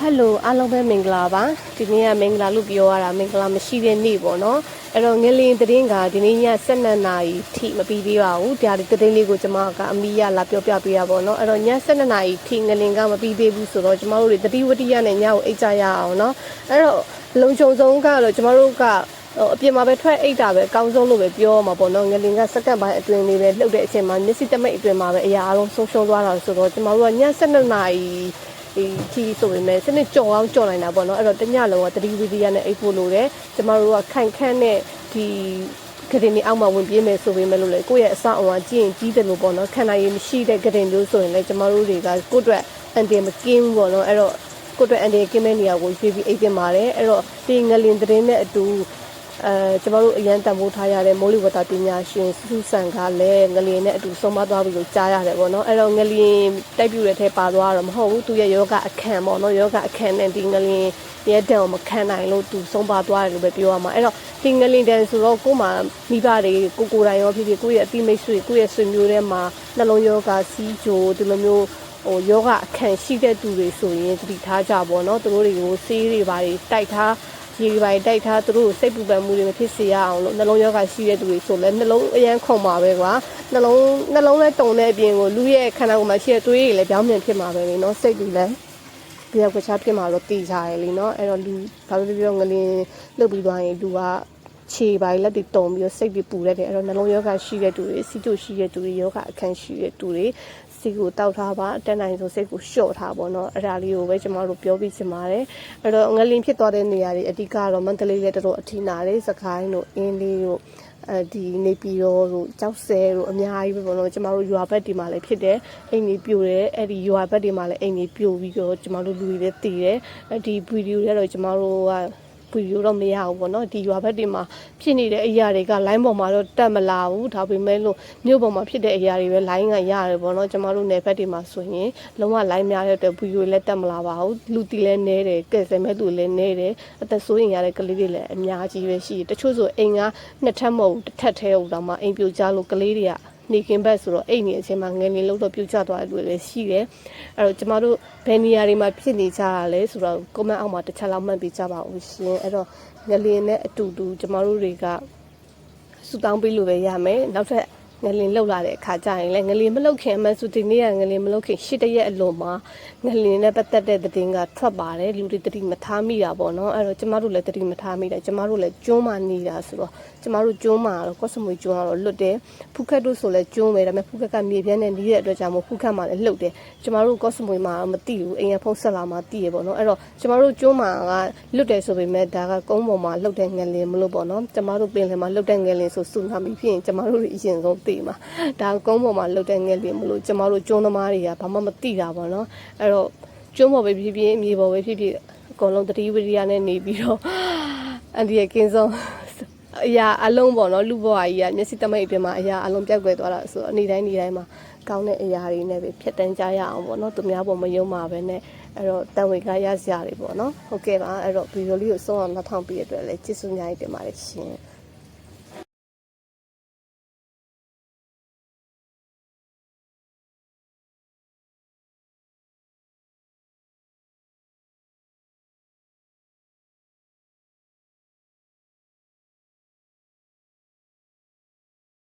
Hello အားလုံးပဲမင်္ဂလာပါဒီနေ့ကမင်္ဂလာလို့ပြောရတာမင်္ဂလာမရှိတဲ့နေ့ပေါ့နော်အဲ့တော့ငလင်သတင်းကဒီနေ့ည12နာရီထိမပြီးသေးပါဘူးဒါဒီသတင်းလေးကိုကျွန်မကအမီးရလာပြောပြပေးရပါတော့အဲ့တော့ည12နာရီထိငလင်ကမပြီးသေးဘူးဆိုတော့ကျွန်မတို့တွေတတိဝတိယနဲ့ညကိုအိတ်ကြရအောင်နော်အဲ့တော့လုံခြုံဆုံးကတော့ကျွန်မတို့ကအပြင်မှာပဲထွက်အိတ်တာပဲအကောင်းဆုံးလို့ပဲပြောမှာပေါ့နော်ငလင်ကစက္ကန့်ပိုင်းအတွင်းလေးပဲလှုပ်တဲ့အချိန်မှာမျက်စိတမိတ်အတွင်းမှာပဲအရာအလုံးဆုံးရှုံးသွားတာဆိုတော့ကျွန်တော်တို့ကည12နာရီဒီခီဆိုပေမဲ့စနစ်ကြော်အောင်ကြော်နိုင်တာပေါ့နော်အဲ့တော့တညလုံးကတတိဝိသီယနဲ့အိတ်ဖို့လို့တယ်ကျမတို့ကခိုင်ခန့်နဲ့ဒီဂရင်ဒီအောက်မှာဝင်ပြေးမယ်ဆိုပေမဲ့လို့လေကိုယ့်ရဲ့အစအဝါကြည့်ရင်ကြီးတယ်လို့ပေါ့နော်ခန္ဓာရည်မရှိတဲ့ဂရင်မျိုးဆိုရင်လည်းကျမတို့တွေကကိုယ့်အတွက်အန်တီမကင်းဘူးပေါ့နော်အဲ့တော့ကိုယ့်အတွက်အန်တီကင်းမဲ့နေရာကိုရွှေ့ပြီးအိတ်တင်ပါတယ်အဲ့တော့ဒီငလင်သတင်းနဲ့အတူကျမတို့အရန်တန်ဖိုးထားရတဲ့မိုးလေဝသပညာရှင်စုဆန်ကလည်းငလျင်နဲ့အတူဆုံးမသွားပြီလို့ကြားရတယ်ပေါ့နော်အဲ့တော့ငလျင်တိုက်ပြူတဲ့ထဲပါသွားတော့မဟုတ်ဘူးသူရဲ့ယောဂအခန့်ပေါ့နော်ယောဂအခန့်နဲ့ဒီငလျင်ရဲ့တန်ကိုမခံနိုင်လို့သူဆုံးပါသွားတယ်လို့ပဲပြောရမှာအဲ့တော့ဒီငလျင်တန်ဆိုတော့ကို့မှာမိဘတွေကိုယ်တိုင်ရောဖြစ်ဖြစ်ကိုယ့်ရဲ့အတိမိတ်ဆွေကိုယ့်ရဲ့ဆွေမျိုးတွေမှာနှလုံးယောဂစီးချိုဒီလိုမျိုးယောဂအခန့်ရှိတဲ့သူတွေဆိုရင်သတိထားကြပေါ့နော်သူတို့တွေကိုဆေးတွေပါတိုက်ထားရေပိုင်တိုက်ထားသူတို့စိတ်ပူပန်မှုတွေမဖြစ်စေရအောင်လို့နှလုံးရောဂါရှိတဲ့သူတွေဆိုလည်းနှလုံးအရန်ခုန်ပါပဲကွာနှလုံးလည်းတုံတဲ့အပြင်ကိုလူရဲ့ခန္ဓာကိုယ်မှာရှိတဲ့သွေးတွေလည်းပြောင်းပြန်ဖြစ်မှာပဲလေနော်စိတ်တွေလည်းပြောက်ကစားဖြစ်မှာတော့တည်ကြရလေနော်အဲ့တော့လူဘာလို့ပြောငလင်းလှုပ်ပြီးသွားရင်လူကခြေပိုင်းလက်တွေတုံပြီးစိတ်တွေပူတတ်တယ်အဲ့တော့နှလုံးရောဂါရှိတဲ့သူတွေစီးကျိုရှိတဲ့သူတွေယောဂအခန့်ရှိတဲ့သူတွေစိတ်ကိုတောက်ထားပါအတက်နိုင်ဆိုစိတ်ကိုလျှော့ထားပါတော့အဲ့ဒါလေးကိုပဲကျွန်တော်တို့ပြောပြချင်ပါတယ်အဲ့တော့ငလင်ဖြစ်သွားတဲ့နေရာတွေအဓိကတော့မန္တလေးလည်းတော်တော်အထီးနာတယ်စကိုင်းတို့အင်းလေးတို့ဒီနေပြည်တော်တို့ကြောက်စဲတို့အများကြီးပဲပေါ့နော်ကျွန်တော်တို့ရွာဘက်ဒီမှာလည်းဖြစ်တယ်အိမ်ကြီးပြိုတယ်အဲ့ဒီရွာဘက်ဒီမှာလည်းအိမ်ကြီးပြိုပြီးတော့ကျွန်တော်တို့လူတွေလည်းတည်တယ်ဒီဗီဒီယိုတွေတော့ကျွန်တော်တို့ကဗီဒီယိုတော့မရဘူးပေါ့နော်ဒီရွာဘက်တွေမှာဖြစ်နေတဲ့အရာတွေက line ပေါ်မှာတော့တက်မလာဘူးဒါပေမဲ့လို့မြို့ပေါ်မှာဖြစ်တဲ့အရာတွေပဲ line ကရတယ်ပေါ့နော်ကျမတို့နယ်ဘက်တွေမှာဆိုရင်လုံးဝ line များတဲ့အတွက်ဗီဒီယိုလည်းတက်မလာပါဘူးလူတီလည်းနဲတယ်ကဲဆယ်မဲ့သူလည်းနဲတယ်အသက်စိုးရင်ရတဲ့ကလေးတွေလည်းအများကြီးပဲရှိတယ်တချို့ဆိုအိမ်ကနှစ်ထပ်မဟုတ်တစ်ထပ်ထဲဟုတ်တော့မှအိမ်ပြိုကျလို့ကလေးတွေကနေကင်းဘက်ဆိုတော့အိမ်နေအချိန်မှာငယ်နေလို့တော့ပြုတ်ကျသွားတယ်လို့လည်းရှိတယ်အဲ့တော့ကျမတို့ဘယ်နေရာတွေမှာဖြစ်နေကြရလဲဆိုတော့ comment အောက်မှာတစ်ချက်လောက်မှတ်ပေးကြပါဦးရှင်အဲ့တော့ငလင်နဲ့အတူတူကျမတို့တွေကစူတောင်းပေးလို့ပဲရမယ်နောက်ထပ်ငလင်လှုပ်လာတဲ့အခါကျရင်လည်းငလင်မလှုပ်ခင်အမှဆိုဒီနေ့ကငလင်မလှုပ်ခင်၈တရက်အလိုမှာငလင်နဲ့ပတ်သက်တဲ့သတင်းကထွက်ပါတယ်လူတွေတတိမထားမိတာပေါ့နော်အဲ့တော့ကျမတို့လည်းတတိမထားမိတာကျမတို့လည်းကျွန်းမှနေတာဆိုတော့ကျမတို့ကျွန်းမှာတော့ကော့စမွေကျွန်းကတော့လွတ်တယ်ဖူးခက်တို့ဆိုလည်းကျွန်းပဲဒါပေမဲ့ဖူးခက်ကမြေပြန်းနဲ့နီးတဲ့အတွက်ကြောင့်မို့ဖူးခက်မှာလည်းလှုပ်တယ်ကျမတို့ကော့စမွေမှာမသိဘူးအိမ်ရဖုံးဆက်လာမှသိရပေါ့နော်အဲ့တော့ကျမတို့ကျွန်းမှာကလွတ်တယ်ဆိုပေမဲ့ဒါကကုန်းပေါ်မှာလှုပ်တဲ့ငလင်မလို့ပေါ့နော်ကျမတို့ပင်လယ်မှာလှုပ်တဲ့ငလင်ဆိုဆူနာမီဖြစ်ရင်ကျမတို့အရင်ဆုံးသိမှာဒါကုန်းပေါ်မှာလှုပ်တဲ့ငလင်မလို့ကျမတို့ကျွန်းသမားတွေကဘာမှမသိတာပေါ့နော်အဲ့တော့ကျွန်းပေါ်ပဲဖြစ်ဖြစ်မြေပေါ်ပဲဖြစ်ဖြစ်အကုန်လုံးတတိဝိရိယနဲ့နေပြီးတော့အန်ဒီရဲ့ကင်းဆုံးအရာအလုံးပေါ့နော်လူဘဝကြီးကမျက်စိတမိတ်အတွင်းမှာအရာအလုံးပြောက်ကွယ်သွားတာဆိုတော့နေ့တိုင်းမှာကောင်းတဲ့အရာတွေနဲ့ပဲဖြတ်တန်းကြရအောင်ပေါ့နော်သူများပေါ်မယုံပါပဲနဲ့အဲ့တော့တန်ဝေကရစရာတွေပေါ့နော်ဟုတ်ကဲ့ပါအဲ့တော့ဗီဒီယိုလေးကိုဆုံးအောင်နှောက်ထောင်ပြီးရတဲ့အတွက်လည်းကျေးဇူးအများကြီးတင်ပါတယ်ရှင်